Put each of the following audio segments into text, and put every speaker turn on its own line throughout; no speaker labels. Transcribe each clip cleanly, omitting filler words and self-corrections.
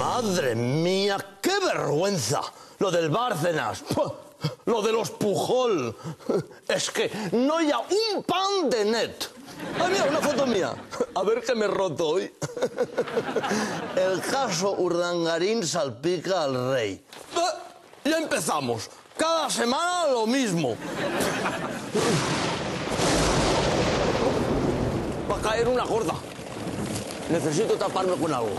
Madre mía, qué vergüenza. Lo del Bárcenas, lo de los Pujol. Es que no hay un pan de net. Ah, mira, una foto mía. A ver qué me he roto hoy. El caso Urdangarín salpica al rey. Ya empezamos. Cada semana lo mismo. Va a caer una gorda. Necesito taparme con algo.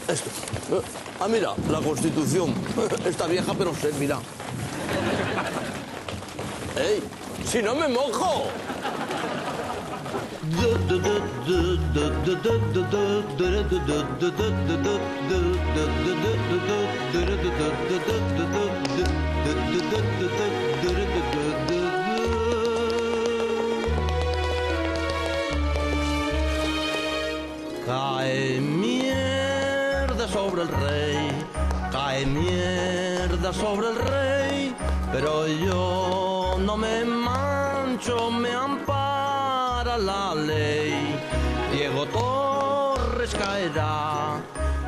Esto. Ah, mira, la Constitución. Está vieja, pero servirá. ¡Ey! ¡Si no me mojo! Cae mierda sobre el rey, cae mierda sobre el rey, pero yo no me mancho, me ampara la ley. Diego Torres caerá,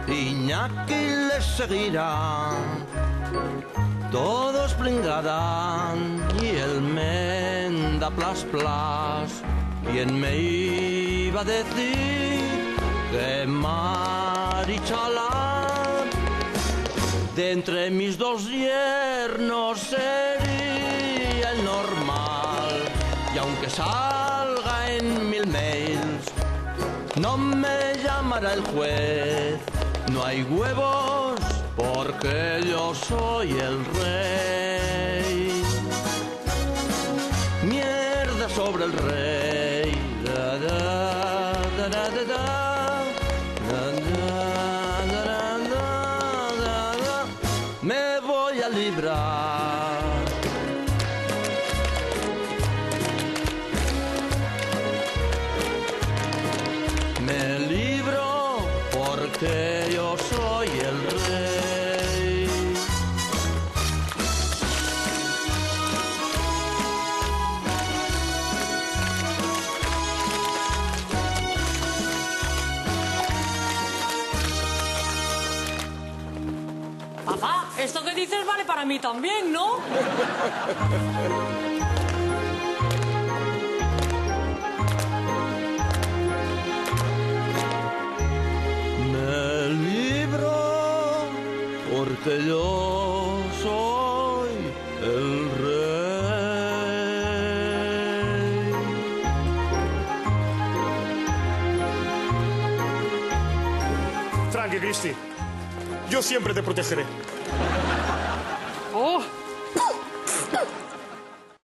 Iñaki le seguirá, todos pringarán y el Menda plas plas. ¿Quién me iba a decir que Marichalar de entre mis dos yernos sería el normal? Y aunque salga en 1000 mails, no me llamará el juez. No hay huevos porque yo soy el rey. Mierda sobre el rey. Da, da, da, da, da, da. Me voy a librar. Me libro porque yo soy el rey.
Papá, esto que dices vale para mí también, ¿no?
Me libro porque yo soy el rey.
Tranqui, Cristi. Yo siempre te protegeré.
¡Oh!